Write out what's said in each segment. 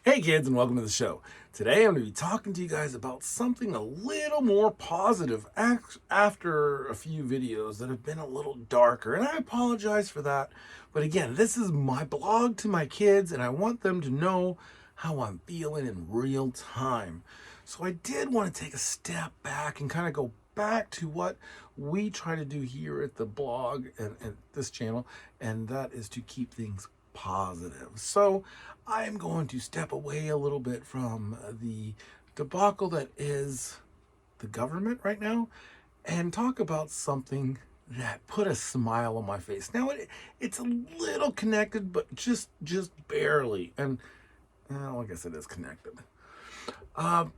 Hey kids, and welcome to the show. Today I'm going to be talking to you guys about something a little more positive after a few videos that have been a little darker, and I apologize for that. But again, this is my blog to my kids, and I want them to know how I'm feeling in real time. So I did want to take a step back and kind of go back to what we try to do here at the blog and this channel, and that is to keep things positive. So I am going to step away a little bit from the debacle that is the government right now and talk about something that put a smile on my face. Now it's a little connected, but just barely. And well, I guess it is connected. About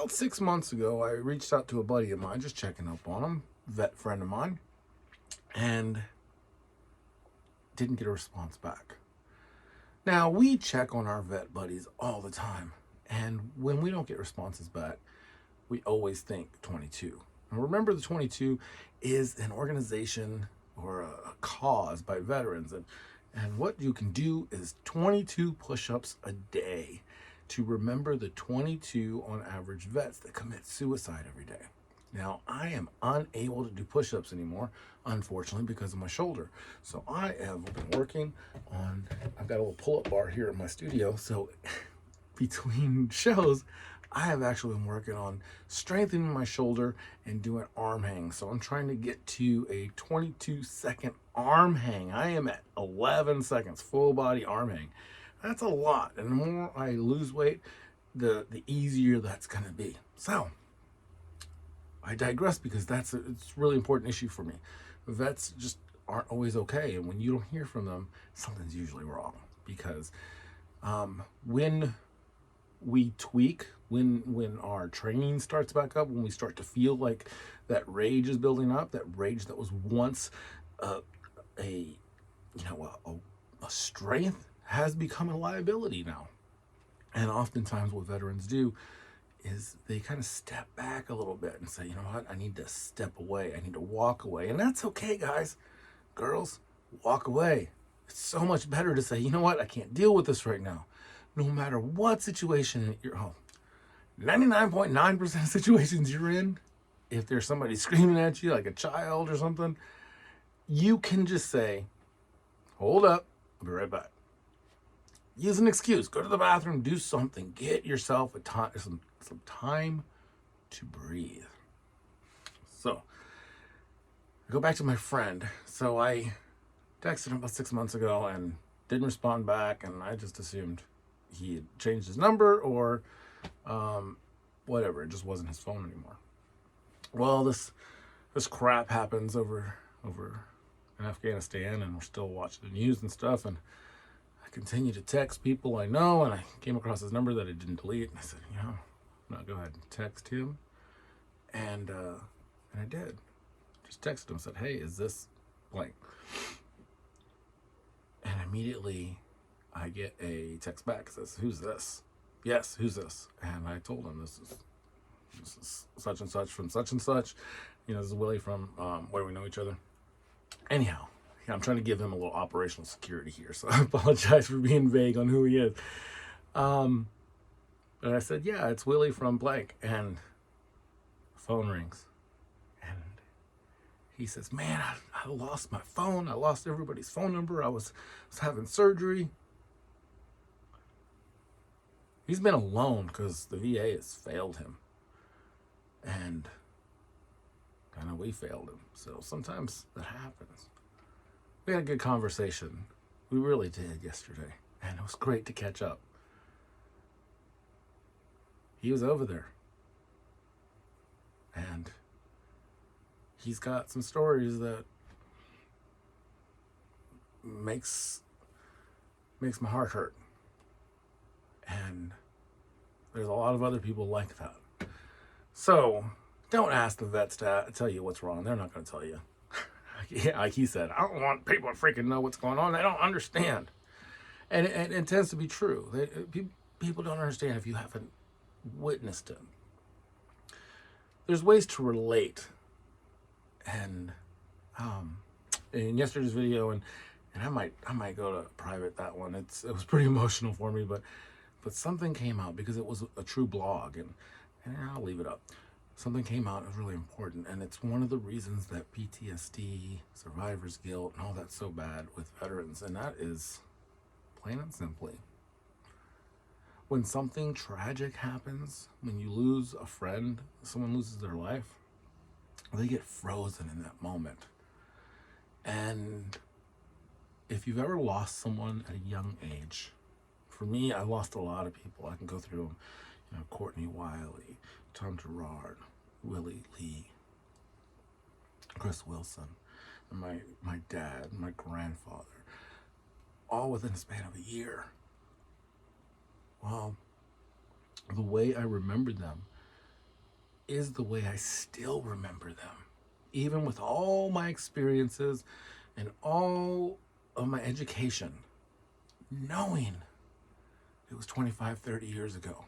6 months ago, I reached out to a buddy of mine, just checking up on him, vet friend of mine, and didn't get a response back. Now, we check on our vet buddies all the time, and when we don't get responses back, we always think 22. And remember, the 22 is an organization or a cause by veterans, and what you can do is 22 push-ups a day to remember the 22 on average vets that commit suicide every day. Now, I am unable to do push-ups anymore, unfortunately, because of my shoulder. So I have been working on, I've got a little pull-up bar here in my studio. So between shows, I have actually been working on strengthening my shoulder and doing arm hang. So I'm trying to get to a 22-second arm hang. I am at 11 seconds, full body arm hang. That's a lot. And the more I lose weight, the easier that's going to be. So I digress because it's a really important issue for me. Vets just aren't always okay, and when you don't hear from them, something's usually wrong. Because when we tweak, when our training starts back up, when we start to feel like that rage is building up, that rage that was once a strength has become a liability now. And oftentimes, what veterans do is they kind of step back a little bit and say, you know what, I need to step away. I need to walk away. And that's okay, guys. Girls, walk away. It's so much better to say, you know what, I can't deal with this right now. No matter what situation you're home. 99.9% of situations you're in, if there's somebody screaming at you like a child or something, you can just say, hold up, I'll be right back. Use an excuse. Go to the bathroom, do something. Get yourself some time to breathe. So, I go back to my friend. So I texted him about 6 months ago and didn't respond back, and I just assumed he had changed his number or whatever. It just wasn't his phone anymore. Well, this crap happens over in Afghanistan, and we're still watching the news and stuff, and I continue to text people I know, and I came across his number that I didn't delete, and I said, no, go ahead and text him, and I did. Just texted him, said, hey, is this blank? And immediately I get a text back that says, who's this? Yes, who's this? And I told him, this is such and such from such and such. This is Willie from where we know each other. Anyhow, I'm trying to give him a little operational security here, so I apologize for being vague on who he is. But I said, yeah, it's Willie from blank, and the phone rings. And he says, man, I lost my phone. I lost everybody's phone number. I was having surgery. He's been alone because the VA has failed him. And kind of we failed him. So sometimes that happens. We had a good conversation. We really did yesterday. And it was great to catch up. He was over there. And he's got some stories that makes my heart hurt. And there's a lot of other people like that. So don't ask the vets to tell you what's wrong. They're not going to tell you. Like he said, I don't want people to freaking know what's going on. They don't understand. And it tends to be true. People don't understand if you haven't witnessed it. There's ways to relate. And in yesterday's video, and I might go to private that one. It was pretty emotional for me, but but something came out because it was a true blog, and I'll leave it up. Something came out that was really important, and it's one of the reasons that PTSD, survivor's guilt, and all that's so bad with veterans, and that is plain and simply, when something tragic happens, when you lose a friend, someone loses their life, they get frozen in that moment. And if you've ever lost someone at a young age, for me, I lost a lot of people. I can go through them, Courtney Wiley, Tom Gerard, Willie Lee, Chris Wilson, and my dad, my grandfather, all within the span of a year. Well, the way I remember them is the way I still remember them. Even with all my experiences and all of my education, knowing it was 25, 30 years ago.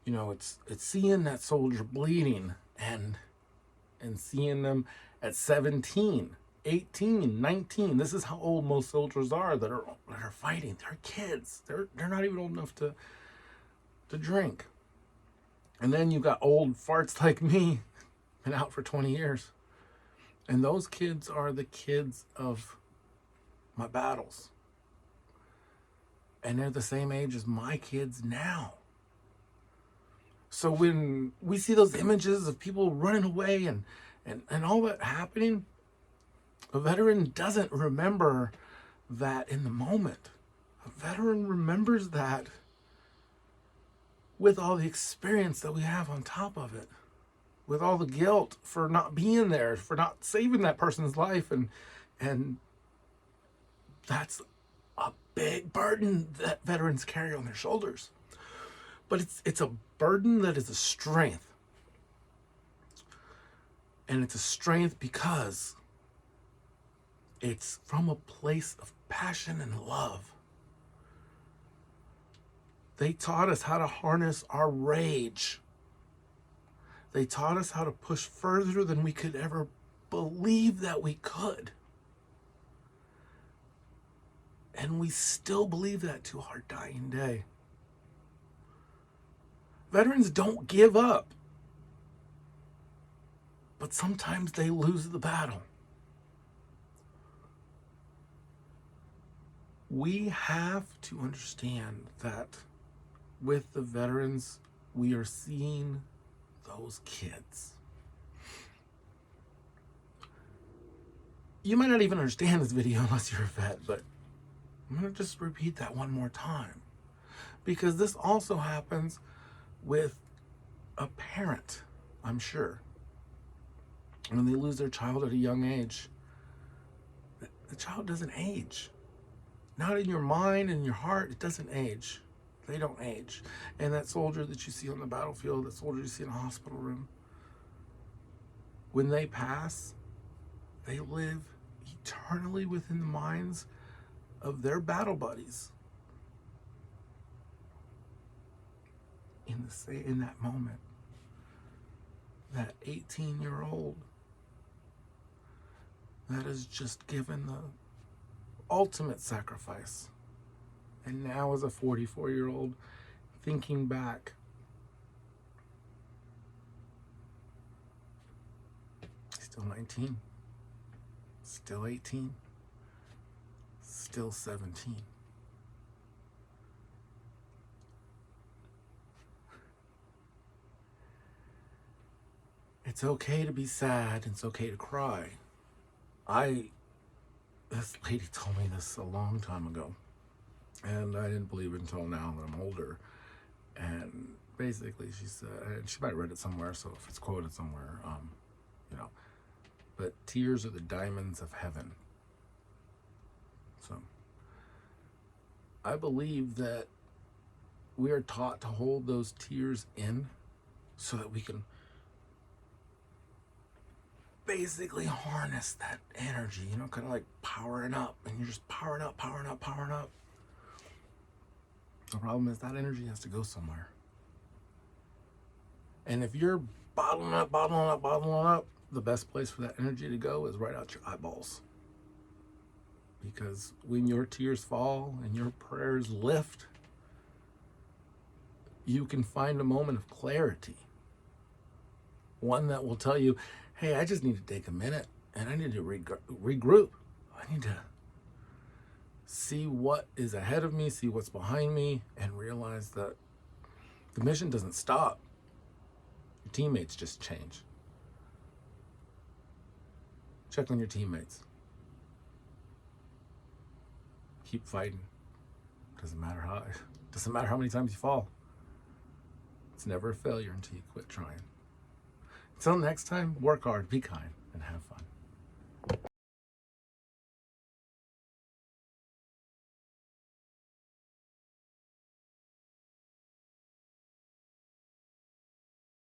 It's seeing that soldier bleeding and seeing them at 17, 18, 19. This is how old most soldiers are that are fighting. They're kids. They're not even old enough to drink. And then you've got old farts like me, been out for 20 years. And those kids are the kids of my battles. And they're the same age as my kids now. So when we see those images of people running away and all that happening, a veteran doesn't remember that in the moment. A veteran remembers that with all the experience that we have on top of it, with all the guilt for not being there, for not saving that person's life, and that's a big burden that veterans carry on their shoulders. But it's a burden that is a strength. And it's a strength because it's from a place of passion and love. They taught us how to harness our rage. They taught us how to push further than we could ever believe that we could. And we still believe that to our dying day. Veterans don't give up. But sometimes they lose the battle. We have to understand that with the veterans, we are seeing those kids. You might not even understand this video unless you're a vet, but I'm going to just repeat that one more time. Because this also happens with a parent, I'm sure. When they lose their child at a young age, the child doesn't age. Not in your mind and your heart, it doesn't age. They don't age. And that soldier that you see on the battlefield, that soldier you see in a hospital room, when they pass, they live eternally within the minds of their battle buddies. In that moment, that 18-year-old that has just given the ultimate sacrifice, and now as a 44-year-old thinking back, still 19, still 18, still 17. It's okay to be sad. It's okay to cry. This lady told me this a long time ago, and I didn't believe it until now that I'm older. And basically she said, and she might have read it somewhere, so if it's quoted somewhere, but tears are the diamonds of heaven. So I believe that we are taught to hold those tears in so that we can basically harness that energy, kind of like powering up, and you're just powering up. The problem is that energy has to go somewhere. And if you're bottling up, the best place for that energy to go is right out your eyeballs. Because when your tears fall and your prayers lift, you can find a moment of clarity. One that will tell you, hey, I just need to take a minute and I need to regroup. I need to see what is ahead of me, see what's behind me, and realize that the mission doesn't stop. Your teammates just change. Check on your teammates. Keep fighting. Doesn't matter how many times you fall. It's never a failure until you quit trying. Until next time, work hard, be kind.